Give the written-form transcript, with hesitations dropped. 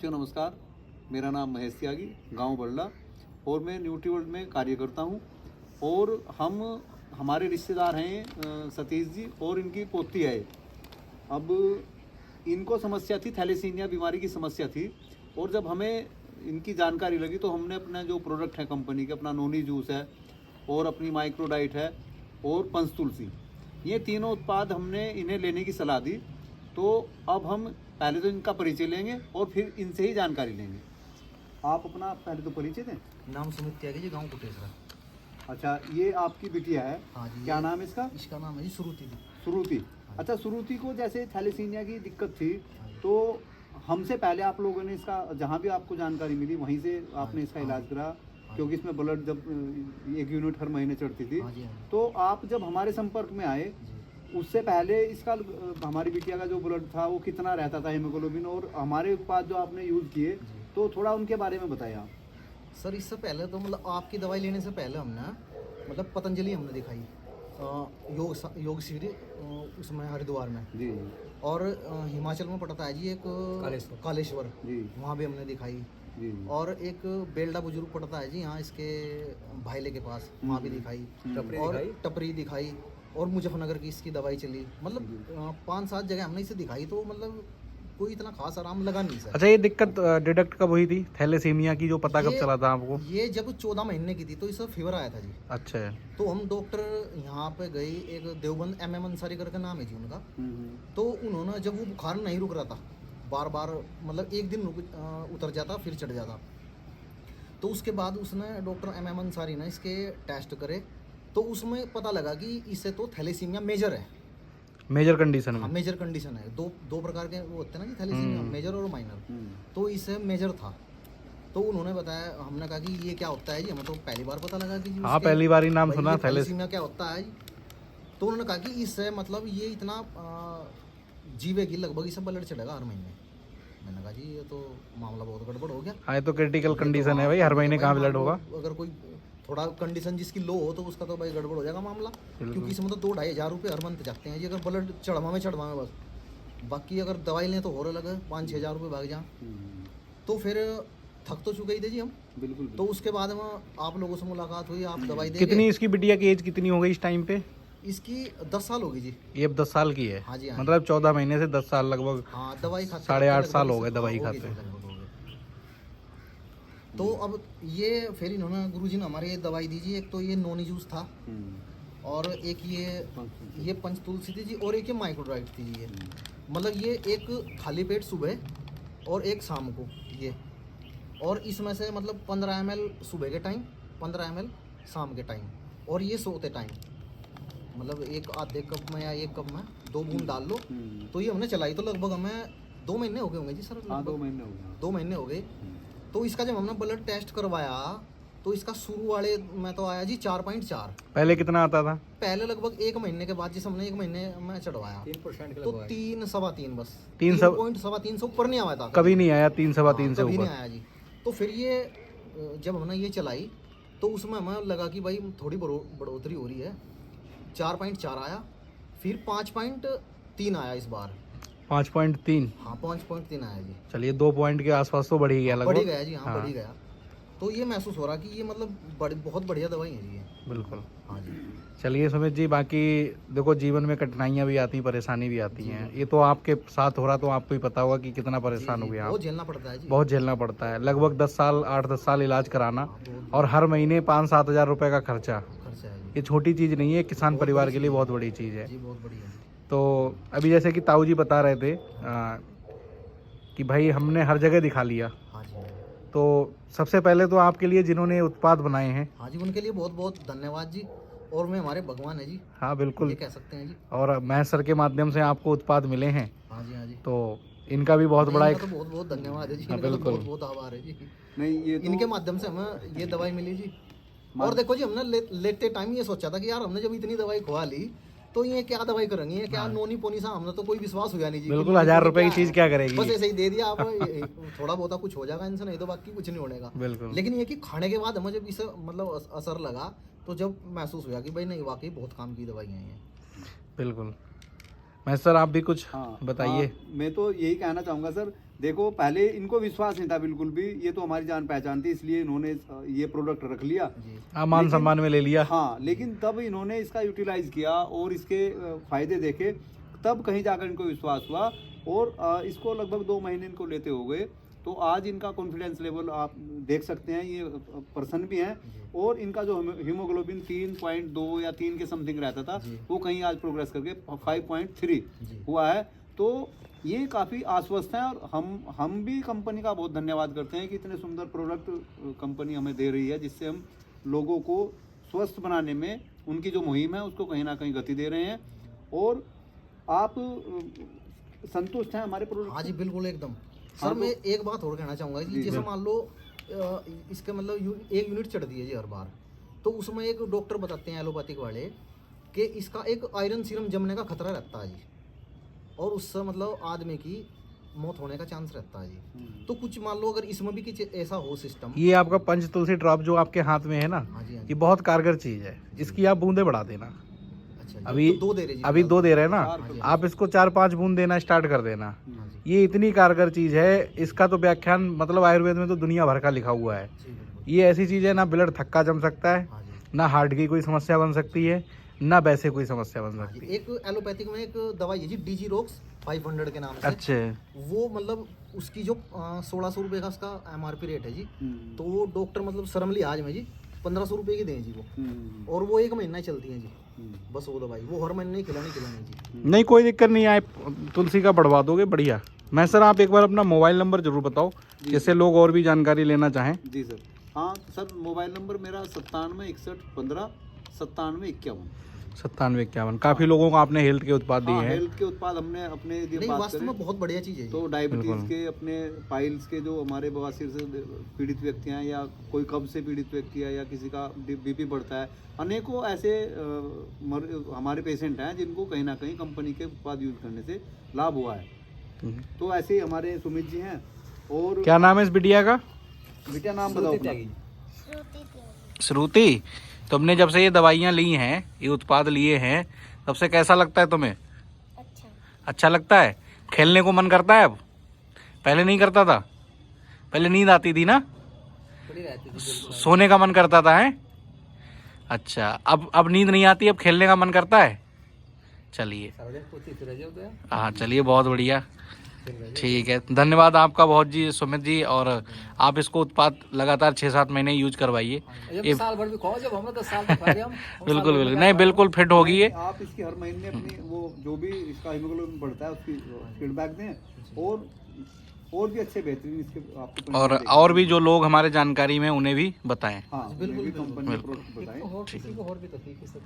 साथियों नमस्कार। मेरा नाम महेश त्यागी, गांव बल्ला, और मैं न्यूट्रीवर्ल्ड में कार्य करता हूं। और हमारे रिश्तेदार हैं सतीश जी, और इनकी पोती है। अब इनको समस्या थी, थैलेसीमिया बीमारी की समस्या थी। और जब हमें इनकी जानकारी लगी तो हमने अपना जो प्रोडक्ट है कंपनी के, अपना नोनी जूस है और अपनी माइक्रोडाइट है और पंचतुलसी, ये तीनों उत्पाद हमने इन्हें लेने की सलाह दी। तो अब हम पहले तो इनका परिचय लेंगे और फिर इनसे ही जानकारी लेंगे। आप अपना पहले तो परिचय दें। नाम सुमित त्यागी जी, गाँव कुटेसरा। अच्छा, ये आपकी बिटिया है? हाँ जी। क्या नाम है इसका? इसका नाम है जी श्रुति जी। श्रुति। अच्छा, श्रुति को जैसे थैलेसीमिया की दिक्कत थी तो हमसे पहले आप लोगों ने इसका, जहाँ भी आपको जानकारी मिली वहीं से आपने इसका इलाज करा, क्योंकि इसमें ब्लड जब 1 यूनिट हर महीने चढ़ती थी। तो आप जब हमारे संपर्क में आए उससे पहले इसका, हमारी बिटिया का जो ब्लड था वो कितना रहता था हीमोग्लोबिन, और हमारे उत्पाद जो आपने यूज़ किए तो थोड़ा उनके बारे में बताइए आप। सर इससे पहले तो मतलब आपकी दवाई लेने से पहले हमने मतलब पतंजलि हमने दिखाई, योग सीढ़ी उसमें हरिद्वार में जी। और हिमाचल में पड़ता है जी एक कालेश्वर जी, वहाँ भी हमने दिखाई जी। और एक बेल्डा बुजुर्ग पड़ता है जी यहाँ इसके भाईले के पास, वहाँ भी दिखाई और टपरी दिखाई और मुजफ्फरनगर की इसकी दवाई चली। मतलब 5-7 जगह हमने इसे दिखाई, तो मतलब कोई इतना खास आराम लगा नहीं सर। अच्छा, ये दिक्कत डिटेक्ट कब हुई थी थैलेसीमिया की, जो पता कब चला था आपको? ये जब 14 महीने की थी तो इसे फीवर आया था जी। अच्छा है। तो हम डॉक्टर यहाँ पे गए, एक देवबंद MM अंसारी करके नाम है जी उनका। तो उन्होंने जब वो बुखार नहीं रुक रहा था, बार बार मतलब एक दिन उतर जाता फिर चढ़ जाता, तो उसके बाद उसने डॉक्टर MM अंसारी ने इसके टेस्ट करे तो उसमें पता लगा कि इससे तो थैलेसीमिया मेजर है। मेजर कंडीशन हाँ, में? मेजर कंडीशन है। दो प्रकार के वो होते हैं ना जी थैलेसीमिया, मेजर और माइनर। तो इससे मेजर था। तो उन्होंने बताया, हमने कहा कि ये क्या होता है जी, हमें तो पहली बार पता लगा कि हाँ, पहली बार ही नाम सुना थैलेसीमिया क्या होता है। तो उन्होंने कहा कि इससे मतलब ये इतना जीवेगी, लगभग इसे ब्लड चढ़ेगा हर महीने। मैंने कहा जी ये तो मामला बहुत गड़बड़ हो गया। हाँ, ये तो क्रिटिकल कंडीशन है भाई, हर महीने कहाँ ब्लड होगा। अगर कोई थोड़ा कंडीशन जिसकी लो हो तो उसका तो भाई गड़बड़ हो जाएगा मामला, क्योंकि इसमें तो 2-2.5 हज़ार रुपये हर मंथ जाते हैं जी, अगर ब्लड चढ़वा में बस। बाकी अगर दवाई लें तो और अलग है, 5-6 हज़ार रुपये भाग जाए। तो फिर थक तो चुके ही थे जी हम। बिल्कुल। तो उसके बाद में आप लोगों से मुलाकात हुई, आप दवाई देंगे। कितनी इसकी बिटिया की एज कितनी हो गई इस टाइम पे? इसकी 10 साल होगी जी। ये अब 10 साल की है? हाँ जी, हाँ। मतलब 14 महीने से 10 साल लगभग। हाँ, दवाई खाते 8.5 साल हो गए दवाई खाते। तो अब ये फिर इन्होंने गुरुजी ने हमारे ये दवाई दी जी। एक तो ये नोनी जूस था और एक ये पंचतुलसी थी जी, और एक ये माइक्रोडाइट थी जी। ये मतलब ये एक खाली पेट सुबह और एक शाम को ये, और इसमें से मतलब 15 ml सुबह के टाइम, 15 ml शाम के टाइम, और ये सोते टाइम। मतलब एक आधे कप में या 1 कप में 2 बूंद डाल लो। तो ये हमने चलाई तो लगभग हमें 2 महीने हो गए होंगे जी सर। हाँ, 2 महीने हो गए। 2 महीने हो गए। तो इसका जब हमने ब्लड टेस्ट करवाया तो इसका शुरू वाले में तो आया जी 4.4। पहले कितना आता था? पहले लगभग 1 महीने के बाद, जिस हमने 1 महीने में चढ़वाया 3% तो 3-3.25 बस, 3.25 से ऊपर नहीं आया था। कभी नहीं आया 3-3.25 से कभी नहीं ऊपर? आया जी। तो फिर ये जब हमने ये चलाई तो उसमें हमें लगा कि भाई थोड़ी बढ़ोतरी हो रही है। 4.4 आया, फिर 5.3 आया इस बार। 5.3? हाँ, 5.3 आया जी। चलिए 2 पॉइंट के आसपास तो बढ़ ही गया लगभग। बढ़ गया जी। हाँ, बढ़ गया। तो ये महसूस हो रहा कि ये मतलब बहुत बढ़िया दवाई है जी ये। बिल्कुल। हाँ जी। चलिए सुमित जी, बाकी देखो जीवन में कठिनाइयाँ भी आती हैं, परेशानी भी आती हैं। ये तो आपके साथ हो रहा तो आपको ही पता होगा कि कितना परेशान हो गया आप। बहुत झेलना पड़ता है जी। बहुत झेलना पड़ता है। लगभग 8-10 साल इलाज कराना और हर महीने 5-7 हज़ार रुपये का खर्चा है जी। ये छोटी चीज़ नहीं है, किसान परिवार के लिए बहुत बड़ी चीज़ है जी, बहुत बढ़िया। तो अभी जैसे कि ताऊ जी बता रहे थे कि भाई हमने हर जगह दिखा लिया। हाँ जी। तो सबसे पहले तो आपके लिए जिन्होंने उत्पाद बनाए हैं, हाँ जी, उनके लिए बहुत बहुत धन्यवाद जी। और मैं हमारे भगवान है जी। हाँ बिल्कुल, ये कह सकते हैं जी। और महेश सर के माध्यम से आपको उत्पाद मिले हैं। हाँ जी, हाँ जी। तो इनका भी बहुत बड़ा तो बहुत बहुत धन्यवाद है जी। हाँ, इनका तो बिल्कुल। बहुत बहुत आभार है जी। नहीं, ये तो इनके माध्यम से हमें ये दवाई मिली जी। और देखो जी, हमने लेते टाइम ये सोचा था कि यार हमने जब इतनी दवाई खुआ ली तो ये क्या दवाई करेंगे, ये क्या नोनी पोनी सा, हमने तो कोई विश्वास हुआ नहीं जी। बिल्कुल, 1000 रुपए की चीज क्या करेगी। बस ऐसे ही दे दिया आप, थोड़ा बहुत कुछ हो जाएगा इनसे, नहीं तो बाकी कुछ नहीं होने का। बिल्कुल। लेकिन ये कि खाने के बाद हमें जब इसे मतलब असर लगा तो जब महसूस हुआ कि भाई नहीं, वाकई बहुत काम की दवाइयाँ हैं। बिल्कुल। मैं सर आप भी कुछ हाँ बताइए। हाँ, मैं तो यही कहना चाहूँगा सर, देखो पहले इनको विश्वास नहीं था बिल्कुल भी, ये तो हमारी जान पहचान थी इसलिए इन्होंने ये प्रोडक्ट रख लिया, हाँ मान लेकिन- सम्मान में ले लिया। हाँ, लेकिन तब इन्होंने इसका यूटिलाइज किया और इसके फायदे देखे, तब कहीं जाकर इनको विश्वास हुआ और इसको लगभग 2 महीने इनको लेते हो गए, तो आज इनका कॉन्फिडेंस लेवल आप देख सकते हैं, ये पर्सन भी हैं और इनका जो हीमोग्लोबिन 3.2 या 3 के समथिंग रहता था वो कहीं आज प्रोग्रेस करके 5.3 हुआ है। तो ये काफ़ी आश्वस्त हैं और हम भी कंपनी का बहुत धन्यवाद करते हैं कि इतने सुंदर प्रोडक्ट कंपनी हमें दे रही है, जिससे हम लोगों को स्वस्थ बनाने में उनकी जो मुहिम है उसको कहीं ना कहीं गति दे रहे हैं। और आप संतुष्ट हैं हमारे प्रोडक्ट? हाँ जी बिल्कुल एकदम। हाँ, सर मैं एक बात और कहना चाहूँगा कि जैसे जी। मान लो इसका मतलब एक यूनिट चढ़ती है जी हर बार, तो उसमें एक डॉक्टर बताते हैं एलोपैथिक वाले कि इसका एक आयरन सीरम जमने का खतरा रहता है जी, और उससे मतलब आदमी की मौत होने का चांस रहता है जी। तो कुछ मान लो अगर इसमें भी कुछ ऐसा हो सिस्टम। ये आपका पंच तुलसी ड्रॉप जो आपके हाथ में है ना, हाँ जी हाँ जी। ये बहुत कारगर चीज है, इसकी आप बूंदे बढ़ा देना। अच्छा जी, अभी तो 2 दे रहे जी। अभी 2 दे रहे हैं ना, हाँ जी। आप इसको 4-5 बूंद देना स्टार्ट कर देना। हाँ जी ये इतनी कारगर चीज है, इसका तो व्याख्यान मतलब आयुर्वेद में तो दुनिया भर का लिखा हुआ है। जी बिल्कुल। ये ऐसी चीज है ना ब्लड थक्का जम सकता है, हाँ जी ना हार्ट की कोई समस्या बन सकती है, ना वैसे कोई समस्या बन हाँ सकती जी। है। एक एलोपैथिक में एक दवाई है जी डीजी रॉक्स 500 के नाम से। अच्छे वो मतलब उसकी जो 1600 रुपये का उसका MRP रेट है जी, तो वो डॉक्टर मतलब शर्म लिहाज में जी 1500 रुपये की दें जी वो, और वो 1 महीना ही चलती है जी बस वो दवाई, वो हर महीने ही खिलानी जी। नहीं कोई दिक्कत नहीं आए, तुलसी का बढ़वा दोगे बढ़िया। मैं सर आप एक बार अपना मोबाइल नंबर जरूर बताओ जिससे लोग और भी जानकारी लेना चाहें। जी सर, हाँ सर मोबाइल नंबर मेरा 97 61 15 97 51। 97-51। काफी लोगों को आपने हेल्थ के उत्पाद दिए हाँ, हैं। हेल्थ के उत्पाद हमने अपने यदि नहीं बात वास्तव करें में बहुत बढ़िया चीज़ है तो जी। डायबिटीज बिल्कुल। के, अपने पाइल्स के, जो हमारे बवासीर से पीड़ित व्यक्ति हैं या कोई कब्ज से पीड़ित व्यक्ति है या किसी का बीपी बढ़ता है, अनेकों ऐसे हमारे पेशेंट हैं जिनको कहीं ना कहीं कंपनी के उत्पाद यूज करने से लाभ हुआ है। तो ऐसे ही हमारे सुमित जी हैं। और क्या नाम है इस बिटिया का? बेटा नाम बताओ अपना। श्रुति। तुमने जब से ये दवाइयाँ ली हैं, ये उत्पाद लिए हैं, तब से कैसा लगता है तुम्हें? अच्छा लगता है? खेलने को मन करता है अब? पहले नहीं करता था? पहले नींद आती थी ना? सोने का मन करता था है? अच्छा, अब नींद नहीं आती, अब खेलने का मन करता है। चलिए हाँ चलिए, बहुत बढ़िया, ठीक है। धन्यवाद आपका बहुत जी सुमित जी, और आप इसको उत्पाद लगातार 6-7 महीने यूज करवाइए। ये साल भर भी खाओ, जब हम 10 साल तक खा रहे हम बिल्कुल बिल्कुल, नहीं बिल्कुल फिट होगी ये। आप इसकी हर महीने अपनी वो जो भी इसका हीमोग्लोबिन बढ़ता है उसकी फीडबैक दें और भी अच्छे बेहतरीन इसके आपको और भी जो लोग हमारे जानकारी में उन्हें भी बताएं। हाँ, बिल्कुल, कंपनी प्रोडक्ट बताएं। किसी को और भी तकलीफ है।